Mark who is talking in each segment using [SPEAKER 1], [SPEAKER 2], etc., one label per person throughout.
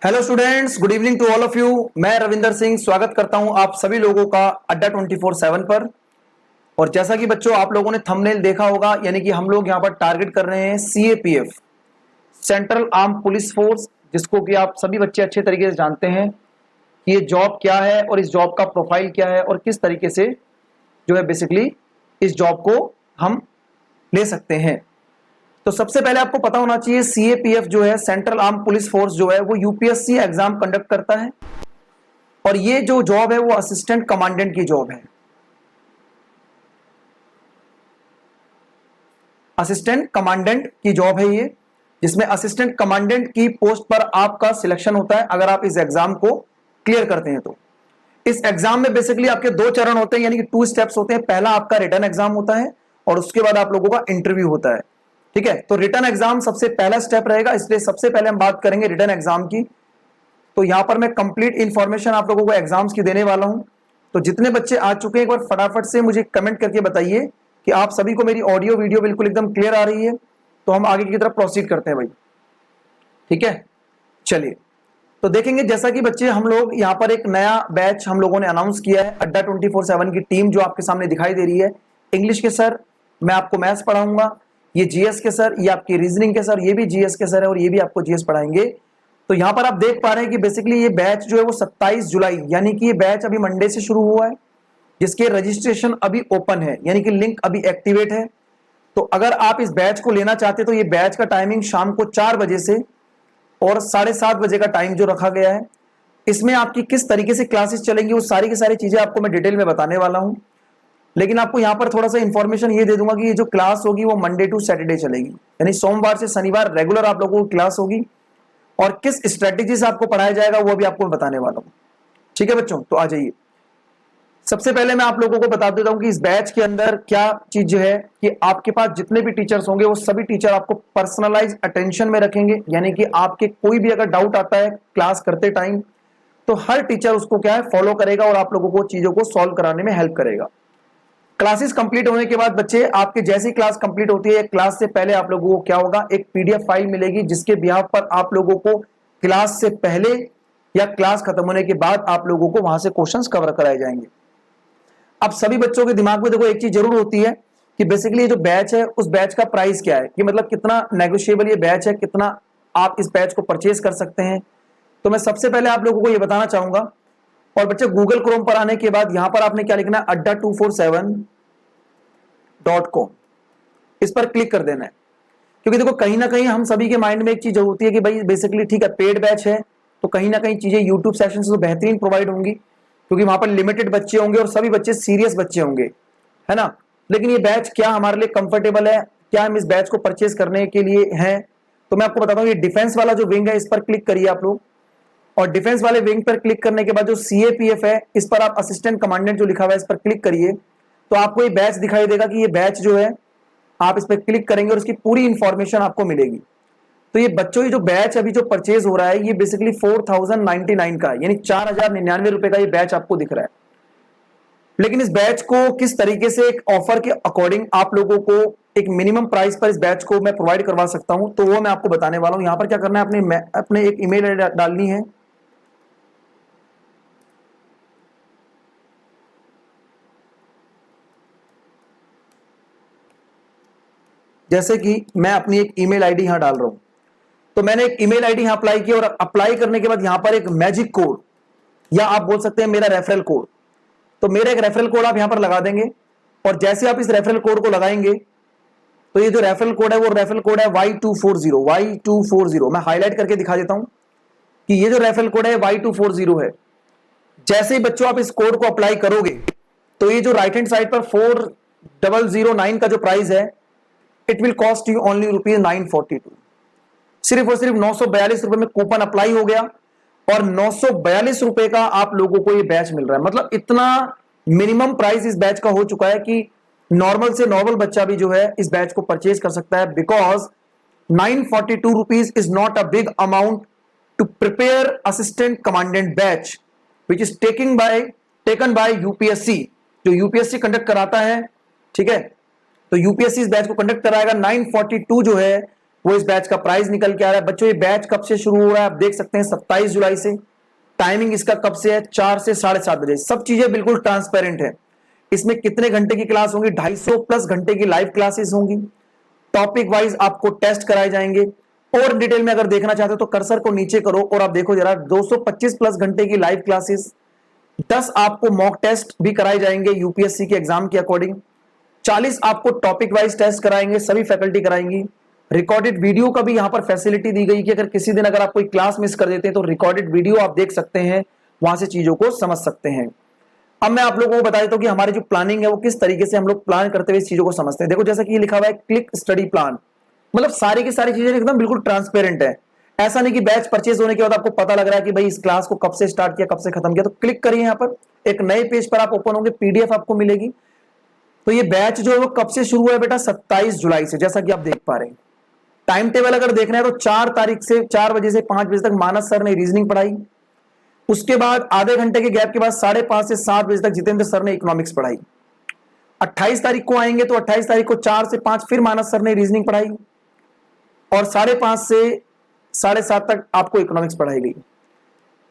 [SPEAKER 1] Hello students, good evening to all of you. मैं रविंदर सिंह स्वागत करता हूं आप सभी लोगों का अड्डा 24/7 पर। और जैसा कि बच्चों आप लोगों ने थंबनेल देखा होगा, यानी कि हम लोग यहां पर टारगेट कर रहे हैं CAPF, central arm police force, जिसको कि आप सभी बच्चे अच्छे तरीके से जानते हैं कि ये जॉब क्या है और इस जॉब का प्रोफाइल क्या है और किस तरीके से जो है बेसिकली इस जॉब को हम ले सकते हैं। तो सबसे पहले आपको पता होना चाहिए सीएपीएफ जो है, सेंट्रल आर्म पुलिस फोर्स जो है, वो यूपीएससी एग्जाम कंडक्ट करता है। और ये जो जॉब है वो असिस्टेंट कमांडेंट की जॉब है। असिस्टेंट कमांडेंट की जॉब है ये, जिसमें असिस्टेंट कमांडेंट की पोस्ट पर आपका सिलेक्शन होता है अगर आप इस एग्जाम को क्लियर करते हैं तो। इस एग्जाम में बेसिकली आपके दो चरण होते हैं, यानी कि 2 स्टेप्स होते हैं। पहला आपका रिटन एग्जाम होता है और उसके बाद आप लोगों का इंटरव्यू होता है। ठीक है, तो रिटन एग्जाम सबसे पहला स्टेप रहेगा, इसलिए सबसे पहले हम बात करेंगे रिटन एग्जाम की। तो यहां पर मैं कंप्लीट इंफॉर्मेशन आप लोगों को एग्जाम्स की देने वाला हूं। तो जितने बच्चे आ चुके हैं एक बार फटाफट से मुझे कमेंट करके बताइए कि आप सभी को मेरी ऑडियो वीडियो बिल्कुल एकदम क्लियर आ रही है। तो हम आगे की तरफ प्रोसीड करते हैं भाई। ठीक है, चलिए तो देखेंगे। जैसा कि बच्चे हम लोग यहाँ पर एक नया बैच हम लोगों ने अनाउंस किया है, अड्डा 24/7 की टीम जो आपके सामने दिखाई दे रही है। इंग्लिश के सर, मैं आपको मैथ्स पढ़ाऊंगा। ये जीएस के सर, ये आपकी रीजनिंग के सर, ये भी जीएस के सर है और ये भी आपको जीएस पढ़ाएंगे। तो यहां पर आप देख पा रहे हैं कि बेसिकली ये बैच जो है वो 27 जुलाई, यानी कि ये बैच अभी मंडे से शुरू हुआ है, जिसके रजिस्ट्रेशन अभी ओपन है, यानी कि लिंक अभी एक्टिवेट है। तो अगर आप इस बैच को लेना चाहते तो ये बैच का टाइमिंग शाम को 4 बजे से और 7:30 बजे का टाइम जो रखा गया है। इसमें आपकी किस तरीके से क्लासेस चलेंगी वो सारी की सारी चीजें आपको मैं डिटेल में बताने वाला हूं। लेकिन आपको यहां पर थोड़ा सा इंफॉर्मेशन ये दे दूंगा कि ये जो क्लास होगी वो मंडे टू सैटरडे चलेगी, यानी सोमवार से शनिवार रेगुलर आप लोगों को क्लास होगी। और किस स्ट्रेटेजी से आपको पढ़ाया जाएगा वो भी आपको बताने वाला हूं। ठीक है बच्चों, तो आ जाइए। सबसे पहले मैं आप लोगों को बता देता हूं कि इस बैच के अंदर क्या चीज है कि आपके पास जितने भी टीचर्स होंगे वो सभी टीचर आपको पर्सनलाइज अटेंशन में रखेंगे, यानी कि आपके कोई भी अगर डाउट आता है क्लास करते टाइम तो हर टीचर उसको क्या है फॉलो करेगा और आप लोगों को चीजों को सॉल्व कराने में हेल्प करेगा। क्लासेस कंप्लीट होने के बाद बच्चे आपके जैसी क्लास कंप्लीट होती है, क्लास से पहले आप लोगों को क्या होगा, एक पीडीएफ फाइल मिलेगी जिसके बिहाफ पर आप लोगों को क्लास से पहले या क्लास खत्म होने के बाद आप लोगों को वहां से क्वेश्चंस कवर कराए जाएंगे। अब सभी बच्चों के दिमाग में देखो एक चीज जरूर होती है कि बेसिकली ये जो बैच है उस बैच का प्राइस क्या है, कि मतलब कितना नेगोशिएबल ये बैच है, कितना आप इस बैच को परचेज कर सकते हैं। तो मैं सबसे पहले आप लोगों को ये बताना चाहूंगा। और बच्चे गूगल क्रोम पर आने के बाद यहां पर आपने क्या लिखना है, adda247.com, इस पर क्लिक कर देना है। क्योंकि देखो कहीं ना कहीं हम सभी के माइंड में एक चीज होती है कि भाई बेसिकली ठीक है पेड बैच है तो कहीं ना कहीं चीजें यूट्यूब सेशन से तो बेहतरीन प्रोवाइड होंगी, क्योंकि वहां पर लिमिटेड बच्चे होंगे और सभी बच्चे सीरियस बच्चे होंगे, है ना। लेकिन ये बैच क्या हमारे लिए कंफर्टेबल है, क्या हम इस बैच को परचेज करने के लिए हैं, तो मैं आपको बताता हूँ। ये डिफेंस वाला जो विंग है इस पर क्लिक करिए आप लोग, और डिफेंस वाले विंग पर क्लिक करने के बाद जो सीएपीएफ है इस पर आप असिस्टेंट कमांडेंट जो लिखा हुआ है इस पर क्लिक करिए। तो आपको ये बैच दिखाई देगा कि ये बैच जो है आप इस पर क्लिक करेंगे और इसकी पूरी इंफॉर्मेशन आपको मिलेगी। तो ये बच्चों, ये जो बैच अभी जो परचेज हो रहा है ये बेसिकली 4099 का, यानी 4099 रुपए का ये बैच आपको दिख रहा है। लेकिन इस बैच को किस तरीके से एक ऑफर के अकॉर्डिंग आप लोगों को एक मिनिमम प्राइस पर इस बैच को मैं प्रोवाइड करवा सकता हूं, तो वो मैं आपको बताने वाला हूं। यहां पर क्या करना है, अपने एक ईमेल आईडी डालनी है। जैसे कि मैं अपनी एक ईमेल आईडी यहां डाल रहा हूं, तो मैंने एक ईमेल आईडी यहां अप्लाई की और अप्लाई करने के बाद यहां पर एक मैजिक कोड, या आप बोल सकते हैं मेरा रेफरल कोड, तो मेरा एक रेफरल कोड आप यहां पर लगा देंगे। और जैसे आप इस रेफरल कोड को लगाएंगे तो ये जो रेफरल कोड है वो रेफरल कोड है Y240। मैं हाईलाइट करके दिखा देता हूं कि ये जो रेफरल कोड है Y240 है। जैसे ही बच्चों आप इस कोड को अप्लाई करोगे तो ये जो राइट हैंड साइड पर 4009 का जो प्राइस है, it will cost you only ₹942। सिर्फ और सिर्फ 942 रुपए में कूपन अप्लाई हो गया और 942 रुपए का आप लोगों को ये बैच मिल रहा है। मतलब इतना मिनिमम प्राइस इस बैच का हो चुका है कि नॉर्मल से नॉर्मल बच्चा भी जो है इस बैच को परचेज कर सकता है, because 942 rupees is not a big amount to prepare assistant commandant batch which is taken by UPSC, जो यूपीएससी कंडक्ट कराता है। ठीक है, तो यूपीएससी इस बैच को कंडक्ट कराएगा। 942 जो है वो इस बैच का प्राइस निकल के आ रहा है। बच्चों ये बैच कब से शुरू हो रहा है आप देख सकते हैं 27 जुलाई से। टाइमिंग इसका कब से है 4 से 7:30 बजे। सब चीजें बिल्कुल ट्रांसपेरेंट है। इसमें कितने घंटे की क्लास होंगी 250+ घंटे की लाइव क्लासेस होंगी। टॉपिक वाइज आपको टेस्ट कराए जाएंगे। और डिटेल में अगर देखना चाहते हो तो कर्सर को नीचे करो और आप देखो जरा 225+ घंटे की लाइव क्लासेस, 10 आपको मॉक टेस्ट भी कराए जाएंगे यूपीएससी के एग्जाम के अकॉर्डिंग, 40 आपको टॉपिक वाइज टेस्ट कराएंगे, सभी फैकल्टी कराएंगी। रिकॉर्डेड वीडियो का भी यहां पर फैसिलिटी दी गई कि अगर किसी दिन अगर आप कोई क्लास मिस कर देते हैं तो रिकॉर्डेड वीडियो आप देख सकते हैं, वहां से चीजों को समझ सकते हैं। अब मैं आप लोगों को बता देता हूं कि हमारी जो प्लानिंग है वो किस तरीके से हम लोग प्लान करते हुए इस चीजों को समझते हैं। देखो जैसा कि ये लिखा हुआ है क्लिक स्टडी प्लान, मतलब सारी की सारी चीजें एकदम बिल्कुल ट्रांसपेरेंट है। ऐसा नहीं कि बैच परचेज होने के बाद आपको पता लग रहा है कि भाई इस क्लास को कब से स्टार्ट किया कब से खत्म किया। तो क्लिक करिए यहां पर, एक नए पेज पर आप ओपन होंगे, पीडीएफ आपको मिलेगी। तो ये बैच जो है वो कब से शुरू हुआ है बेटा 27 जुलाई से, जैसा कि आप देख पा रहे हैं। टाइम टेबल अगर देखना है तो 4 तारीख से 4 बजे से 5 बजे तक मानस सर ने रीजनिंग पढ़ाई। उसके बाद आधे घंटे के गैप के बाद 5:30 से 7 बजे तक जितेंद्र सर ने इकोनॉमिक्स पढ़ाई। 28 तारीख को आएंगे तो 28 तारीख को 4 से 5 फिर मानस सर ने रीजनिंग पढ़ाई और 5:30 से 7:30 तक आपको इकोनॉमिक्स पढ़ाई गई।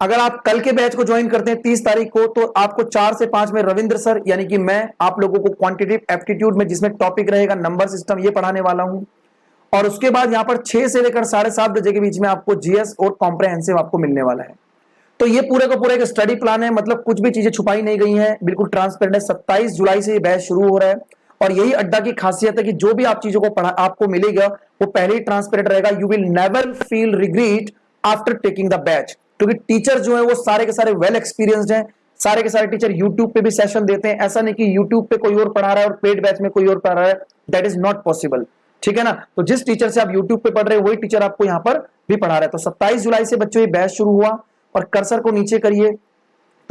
[SPEAKER 1] अगर आप कल के बैच को ज्वाइन करते हैं 30 तारीख को तो आपको 4 से 5 में रविंद्र सर यानी कि मैं आप लोगों को क्वांटिटेटिव एप्टीट्यूड में जिसमें टॉपिक रहेगा नंबर सिस्टम ये पढ़ाने वाला हूं। और उसके बाद यहां पर 6 से लेकर 7:30 बजे के बीच में आपको जीएस और कॉम्प्रहेंसिव आपको मिलने वाला है। तो ये पूरे का पूरा एक स्टडी प्लान है, मतलब कुछ भी चीजें छुपाई नहीं गई हैं, बिल्कुल ट्रांसपेरेंट है। 27 जुलाई से ये बैच शुरू हो रहा है और यही अड्डा की खासियत है कि जो भी आप चीजों को पढ़ा आपको मिलेगा वो पहले ही ट्रांसपेरेंट रहेगा। You will never feel regret after taking the batch, क्योंकि टीचर जो है वो सारे के सारे वेल एक्सपीरियंस्ड हैं। सारे के सारे टीचर यूट्यूब पे भी सेशन देते हैं। ऐसा नहीं कि यूट्यूब पे कोई और पढ़ा रहा है और पेड बैच में कोई और पढ़ा रहा है, दैट इज नॉट पॉसिबल। ठीक है ना। तो जिस टीचर से आप यूट्यूब पे पढ़ रहे हैं वही टीचर आपको यहां पर भी पढ़ा रहा है। तो 27 जुलाई से बच्चों ये बैच शुरू हुआ और कर्सर को नीचे करिए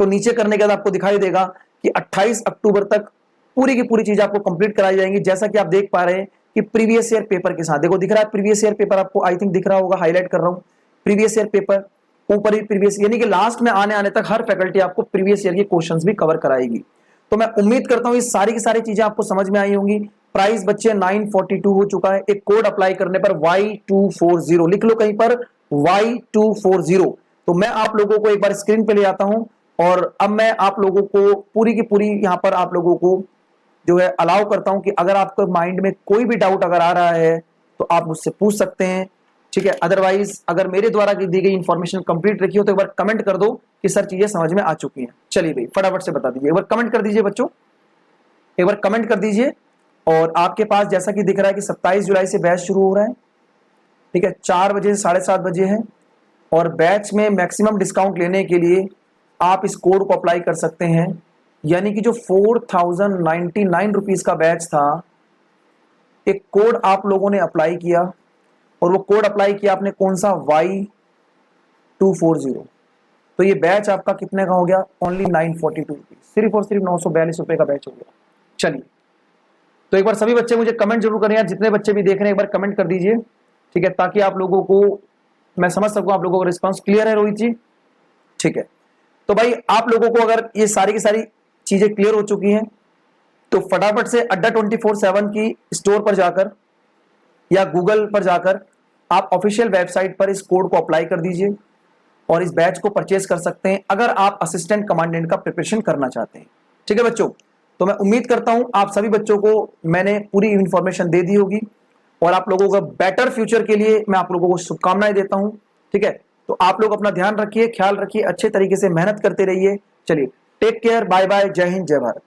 [SPEAKER 1] तो नीचे करने के बाद आपको दिखाई देगा कि 28 अक्टूबर तक पूरी की पूरी चीज आपको कंप्लीट कराई जाएंगी। जैसा कि आप देख पा रहे हैं कि प्रीवियस ईयर पेपर के साथ, देखो दिख रहा है प्रीवियस ईयर पेपर, आपको आई थिंक दिख रहा होगा, हाईलाइट कर रहा हूं प्रीवियस ईयर पेपर, ऊपर ही प्रीवियस, यानी कि लास्ट में आने तक हर फैकल्टी आपको प्रीवियस ईयर के क्वेश्चंस भी कवर कराएगी। तो मैं उम्मीद करता हूं ये सारी की सारी चीजें आपको समझ में आई होंगी। प्राइस बच्चे 942 हो चुका है। एक कोड अप्लाई करने पर Y240 लिख लो कहीं पर, Y240। तो मैं आप लोगों को एक बार स्क्रीन पे ले आता हूं और अब मैं आप लोगों को पूरी की पूरी यहां पर आप लोगों को जो है अलाउ करता हूं कि अगर आपके माइंड में कोई भी डाउट अगर आ रहा है तो आप मुझसे पूछ सकते हैं। ठीक है, अदरवाइज अगर मेरे द्वारा दी गई इंफॉर्मेशन कंप्लीट रखी हो तो एक बार कमेंट कर दो कि सर चीजें समझ में आ चुकी हैं। चलिए भाई फटाफट से बता दीजिए, एक बार कमेंट कर दीजिए बच्चों, एक बार कमेंट कर दीजिए। और आपके पास जैसा कि दिख रहा है कि 27 जुलाई से बैच शुरू हो रहा है। ठीक है, 4 बजे से 7:30 बजे है और बैच में मैक्सिमम डिस्काउंट लेने के लिए आप इस कोड को अप्लाई कर सकते हैं। यानी कि जो 4099 रुपीज का बैच था, एक कोड आप लोगों ने अप्लाई किया और वो कोड अप्लाई किया आपने कौन सा, Y240। तो ये बैच आपका कितने का हो गया, ओनली 942 रुपीज, सिर्फ और सिर्फ 942 रुपए का बैच हो गया। चलिए तो एक बार सभी बच्चे मुझे कमेंट जरूर करें यार, जितने बच्चे भी देख रहे हैं एक बार कमेंट कर दीजिए। ठीक है, ताकि आप लोगों को मैं समझ सकूं आप लोगों का रिस्पांस। क्लियर है रोहित जी? ठीक है, तो भाई आप लोगों को अगर ये सारी की सारी चीजें क्लियर हो चुकी हैं तो फटाफट से अड्डा 24/7 की स्टोर पर जाकर या गूगल पर जाकर आप ऑफिशियल वेबसाइट पर इस कोड को अप्लाई कर दीजिए और इस बैच को परचेज कर सकते हैं अगर आप असिस्टेंट कमांडेंट का प्रिपरेशन करना चाहते हैं। ठीक है बच्चों, तो मैं उम्मीद करता हूं आप सभी बच्चों को मैंने पूरी इंफॉर्मेशन दे दी होगी और आप लोगों का बेटर फ्यूचर के लिए मैं आप लोगों को शुभकामनाएं देता हूं। ठीक है, तो आप लोग अपना ध्यान रखिए, ख्याल रखिए, अच्छे तरीके से मेहनत करते रहिए। चलिए टेक केयर, बाय बाय, जय हिंद, जय भारत।